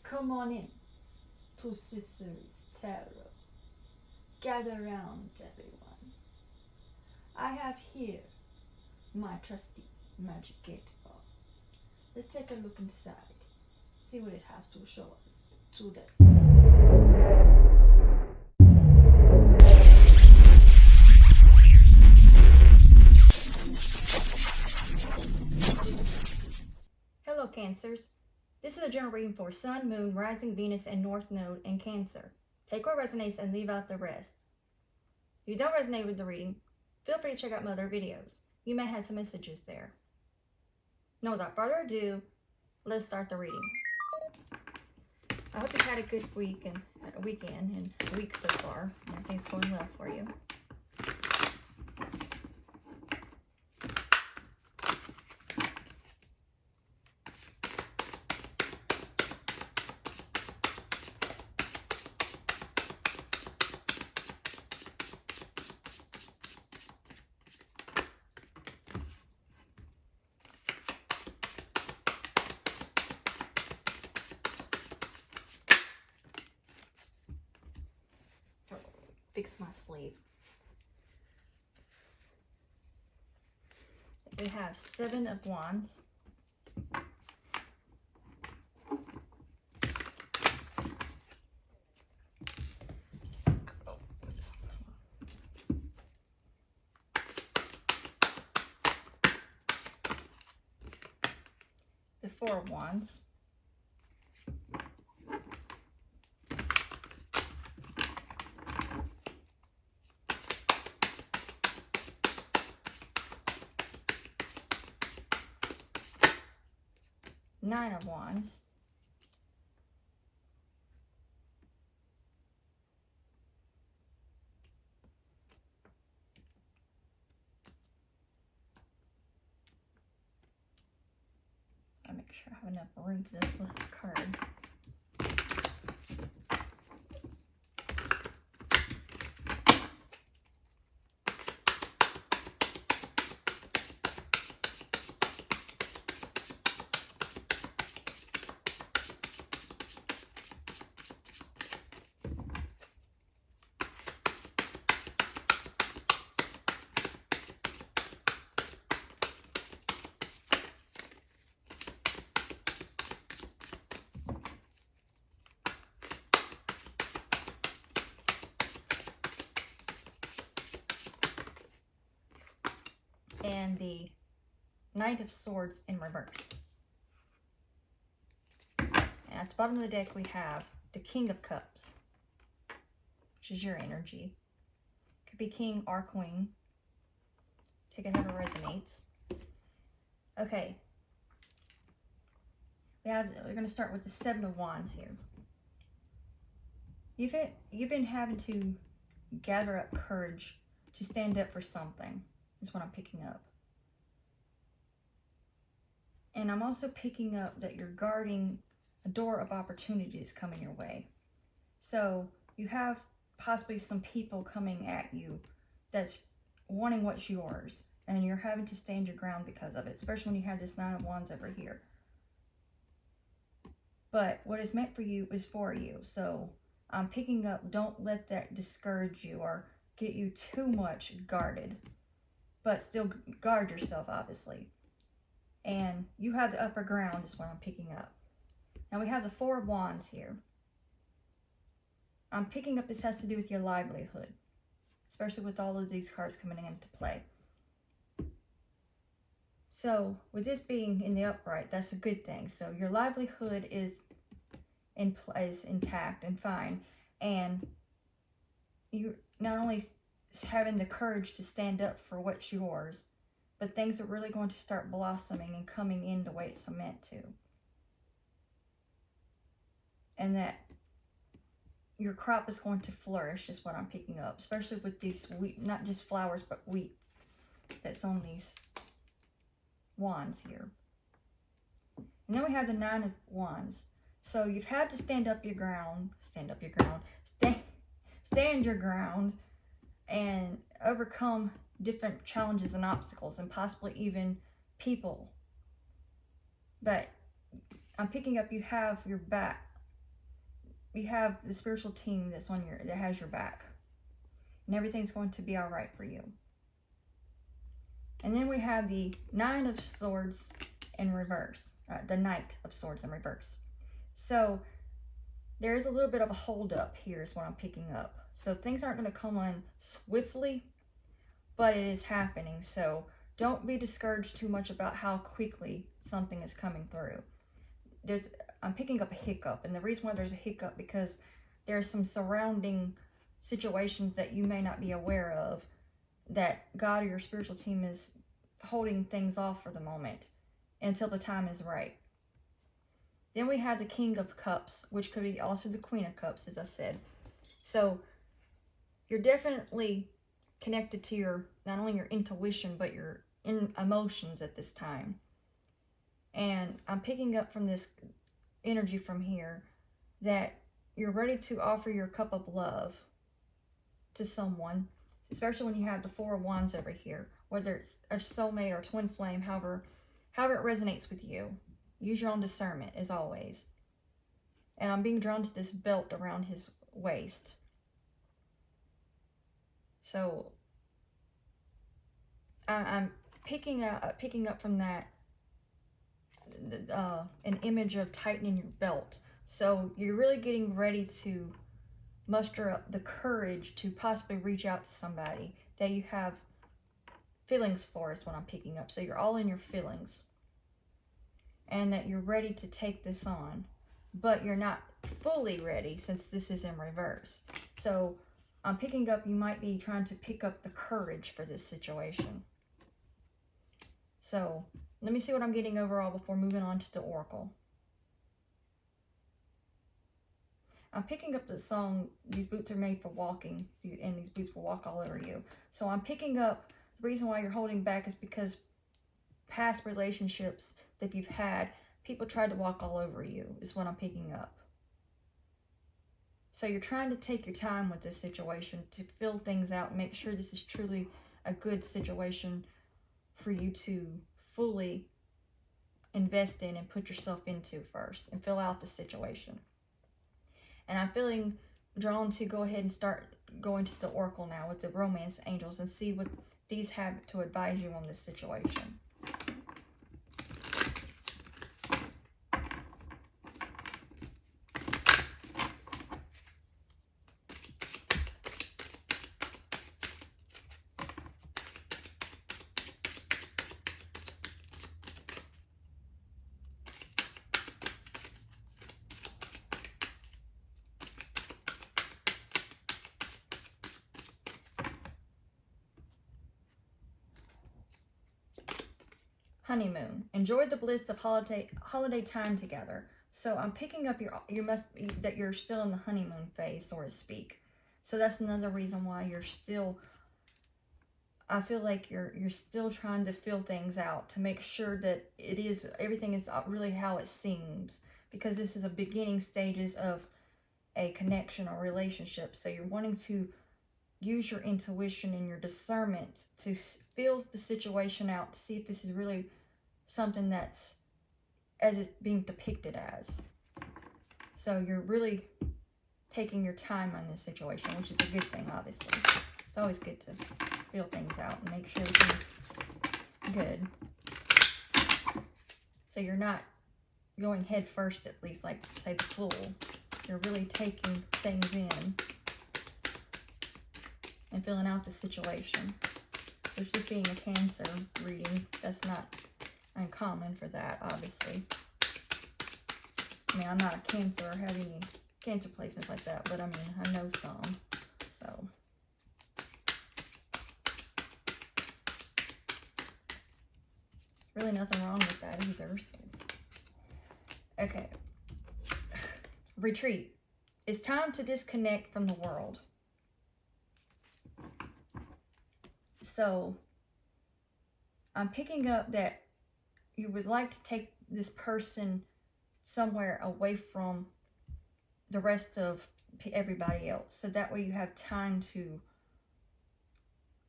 Come on in to Sister's Tarot. Gather round, everyone. I have here my trusty magic 8-ball. Let's take a look inside, see what it has to show us today. Hello, Cancers. This is a general reading for Sun, Moon, Rising, Venus, and North Node in Cancer. Take what resonates and leave out the rest. If you don't resonate with the reading, feel free to check out my other videos. You may have some messages there. Now, without further ado, let's start the reading. I hope you've had a good weekend and week so far, and everything's going well for you. Fix my sleeve. We have 7 of Wands. The 4 of Wands. Nine of Wands. I'll make sure I have enough room for this little card. And the Knight of Swords in reverse. And at the bottom of the deck we have the King of Cups, which is your energy. Could be King or Queen. Take it however resonates. Okay. We're going to start with the 7 of Wands here. You've been having to gather up courage to stand up for something. Is what I'm picking up. And I'm also picking up that you're guarding a door of opportunities coming your way. So you have possibly some people coming at you that's wanting what's yours, and you're having to stand your ground because of it, especially when you have this 9 of Wands over here. But what is meant for you is for you. So I'm picking up, don't let that discourage you or get you too much guarded. But still guard yourself, obviously. And you have the upper ground is what I'm picking up. Now we have the 4 of Wands here. I'm picking up this has to do with your livelihood. Especially with all of these cards coming into play. So with this being in the upright, that's a good thing. So your livelihood is intact and fine. And you not only having the courage to stand up for what's yours, but things are really going to start blossoming and coming in the way it's meant to. And that your crop is going to flourish is what I'm picking up, especially with these wheat, not just flowers, but wheat that's on these wands here. And then we have the 9 of Wands. So you've had to stand your ground, and overcome different challenges and obstacles and possibly even people. But I'm picking up you have your back you have the spiritual team that has your back, and everything's going to be all right for you. And then we have the Nine of Swords in reverse, the Knight of Swords in reverse. So there is a little bit of a hold up here is what I'm picking up. So things aren't going to come on swiftly, but it is happening. So don't be discouraged too much about how quickly something is coming through. I'm picking up a hiccup, and the reason why there's a hiccup because there are some surrounding situations that you may not be aware of that God or your spiritual team is holding things off for the moment until the time is right. Then we have the King of Cups, which could be also the Queen of Cups, as I said. So you're definitely connected to not only your intuition, but your emotions at this time. And I'm picking up from this energy from here that you're ready to offer your cup of love to someone, especially when you have the Four of Wands over here, whether it's a soulmate or twin flame, however it resonates with you. Use your own discernment, as always. And I'm being drawn to this belt around his waist. So I'm picking up from that an image of tightening your belt. So you're really getting ready to muster up the courage to possibly reach out to somebody that you have feelings for, is what I'm picking up. So you're all in your feelings. And that you're ready to take this on. But you're not fully ready since this is in reverse. So I'm picking up, you might be trying to pick up the courage for this situation. So let me see what I'm getting overall before moving on to the Oracle. I'm picking up the song, These Boots Are Made for Walking, and these boots will walk all over you. So I'm picking up, the reason why you're holding back is because past relationships that you've had, people tried to walk all over you, is what I'm picking up. So you're trying to take your time with this situation to fill things out, make sure this is truly a good situation for you to fully invest in and put yourself into first and fill out the situation. And I'm feeling drawn to go ahead and start going to the Oracle now with the Romance Angels and see what these have to advise you on this situation. Honeymoon. Enjoy the bliss of holiday time together. So I'm picking up that you're still in the honeymoon phase, so to speak. So that's another reason why you're still, I feel like you're still trying to fill things out to make sure that everything is really how it seems, because this is a beginning stages of a connection or relationship. So you're wanting to use your intuition and your discernment to feel the situation out, to see if this is really something that's as it's being depicted as. So you're really taking your time on this situation, which is a good thing, obviously. It's always good to feel things out and make sure everything's good. So you're not going head first, at least, like, say, the Fool. You're really taking things in and filling out the situation. There's just being a Cancer reading. That's not uncommon for that, obviously. I mean, I'm not a Cancer or have any Cancer placements like that, but I mean, I know some, so. Really nothing wrong with that either, so. Okay. Retreat. It's time to disconnect from the world. So, I'm picking up that you would like to take this person somewhere away from the rest of everybody else. So that way you have time to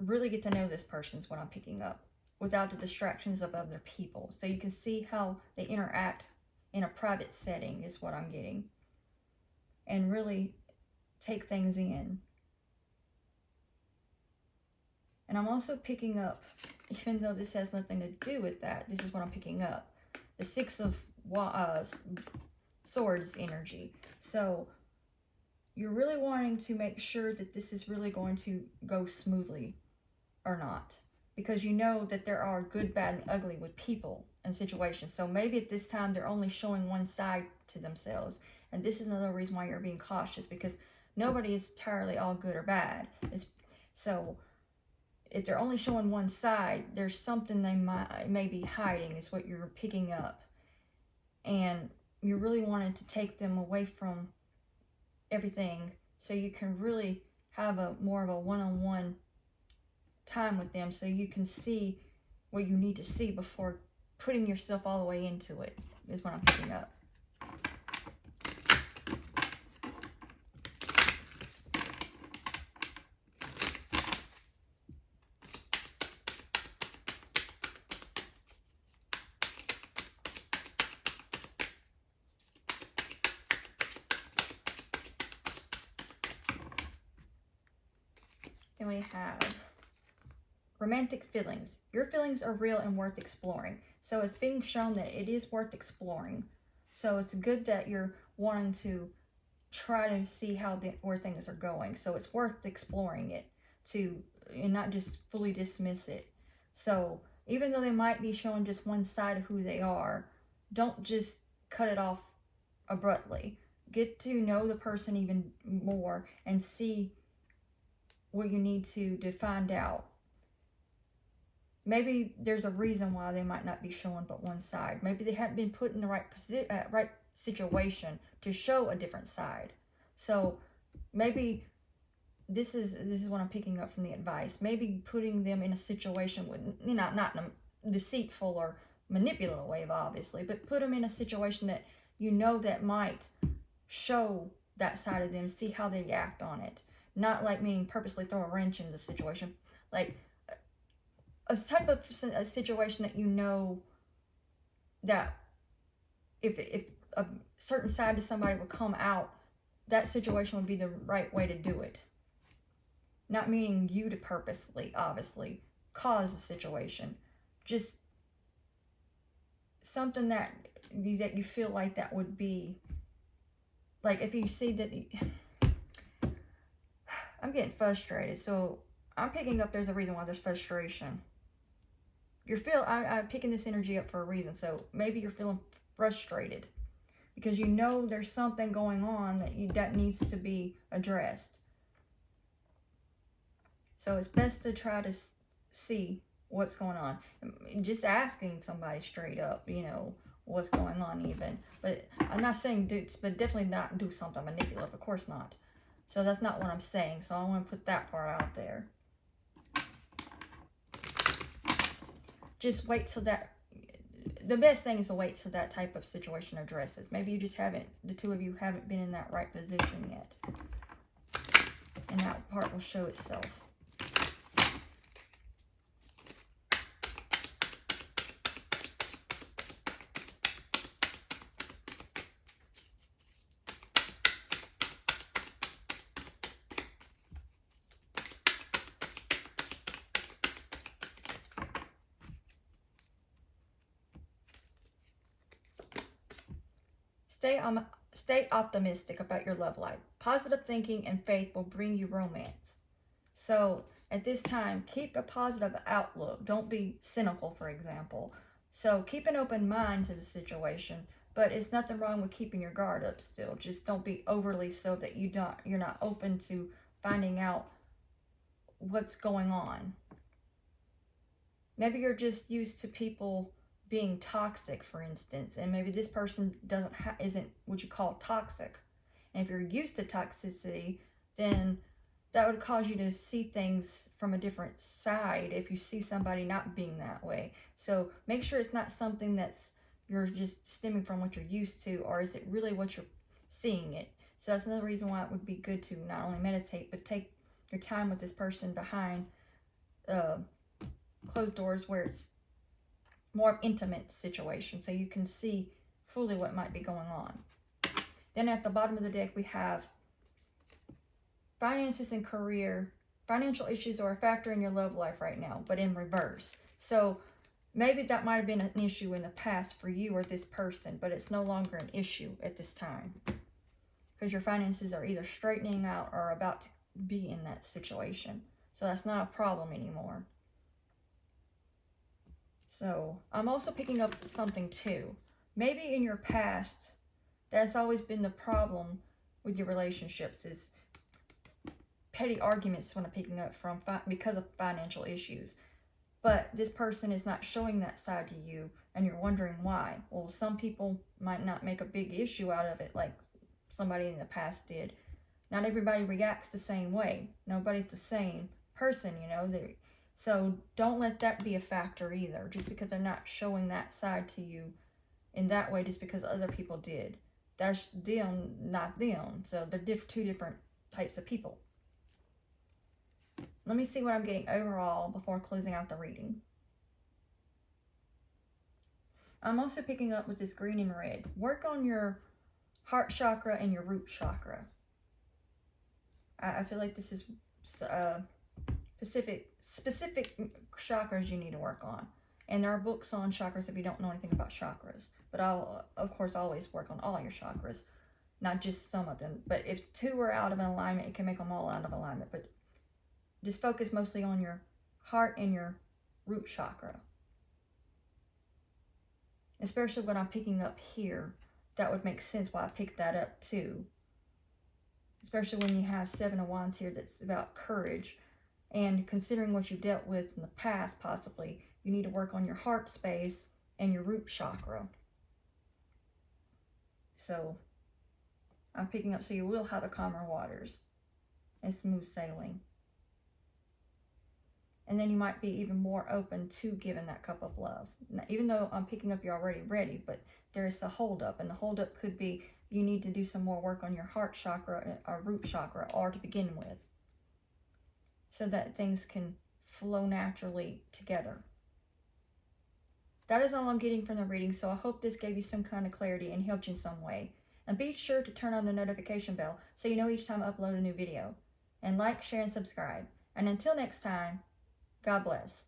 really get to know this person, is what I'm picking up, without the distractions of other people. So you can see how they interact in a private setting, is what I'm getting. and really take things in. And I'm also picking up, even though this has nothing to do with that, this is what I'm picking up. The Six of Swords energy. So you're really wanting to make sure that this is really going to go smoothly or not. Because you know that there are good, bad, and ugly with people and situations. So maybe at this time they're only showing one side to themselves. And this is another reason why you're being cautious, because nobody is entirely all good or bad. So if they're only showing one side, there's something they may be hiding, is what you're picking up. And you really wanted to take them away from everything so you can really have more of a one-on-one time with them, so you can see what you need to see before putting yourself all the way into it, is what I'm picking up. Then we have romantic feelings. Your feelings are real and worth exploring. So it's being shown that it is worth exploring. So it's good that you're wanting to try to see where things are going. So it's worth exploring it and not just fully dismiss it. So even though they might be showing just one side of who they are, don't just cut it off abruptly. Get to know the person even more and see what you need to find out. Maybe there's a reason why they might not be showing but one side. Maybe they haven't been put in the right situation to show a different side. So maybe this is what I'm picking up from the advice. Maybe putting them in a situation with, not in a deceitful or manipulative way, obviously, but put them in a situation that you know that might show that side of them, see how they act on it. Not like meaning purposely throw a wrench in the situation, like a type of a situation that you know that if a certain side to somebody will come out, that situation would be the right way to do it. Not meaning you to purposely, obviously, cause a situation. Just something that you feel like that would be, like if you see that, I'm getting frustrated, so I'm picking up there's a reason why there's frustration. I'm picking this energy up for a reason, so maybe you're feeling frustrated because you know there's something going on that needs to be addressed. So it's best to try to see what's going on. Just asking somebody straight up, what's going on even. But I'm not saying but definitely not do something manipulative, of course not. So that's not what I'm saying, so I want to put that part out there. Just wait till the best thing is to wait till that type of situation addresses. Maybe you just the two of you haven't been in that right position yet. And that part will show itself. Stay optimistic about your love life. Positive thinking and faith will bring you romance. So at this time, keep a positive outlook. Don't be cynical, for example. So keep an open mind to the situation, but it's nothing wrong with keeping your guard up still. Just don't be overly so that you're not open to finding out what's going on. Maybe you're just used to people being toxic, for instance, and maybe this person isn't what you call toxic. And if you're used to toxicity, then that would cause you to see things from a different side if you see somebody not being that way. So make sure it's not something you're just stemming from what you're used to, or is it really what you're seeing it. So that's another reason why it would be good to not only meditate, but take your time with this person behind closed doors where it's more intimate situation, so you can see fully what might be going on. Then at the bottom of the deck, we have finances and career. Financial issues are a factor in your love life right now, but in reverse. So maybe that might have been an issue in the past for you or this person, but it's no longer an issue at this time. Because your finances are either straightening out or about to be in that situation. So that's not a problem anymore. So I'm also picking up something too. Maybe in your past, that's always been the problem with your relationships, is petty arguments when I'm picking up from because of financial issues. But this person is not showing that side to you, and you're wondering why. Well, some people might not make a big issue out of it like somebody in the past did. Not everybody reacts the same way. Nobody's the same person, you know. So don't let that be a factor either. Just because they're not showing that side to you in that way, just because other people did. That's them, not them. So they're two different types of people. Let me see what I'm getting overall before closing out the reading. I'm also picking up with this green and red. Work on your heart chakra and your root chakra. I feel like this is specific chakras you need to work on. And there are books on chakras if you don't know anything about chakras. But I'll, of course, always work on all your chakras, not just some of them. But if two are out of alignment, it can make them all out of alignment. But just focus mostly on your heart and your root chakra. Especially when I'm picking up here, that would make sense why I picked that up too. Especially when you have 7 of Wands here, that's about courage. And considering what you dealt with in the past, possibly, you need to work on your heart space and your root chakra. So, I'm picking up, so you will have the calmer waters and smooth sailing. And then you might be even more open to giving that cup of love. Now, even though I'm picking up you're already ready, but there's a holdup. And the holdup could be you need to do some more work on your heart chakra or root chakra, or to begin with, so that things can flow naturally together. That is all I'm getting from the reading, so I hope this gave you some kind of clarity and helped you in some way. And be sure to turn on the notification bell so you know each time I upload a new video. And like, share, and subscribe. And until next time, God bless.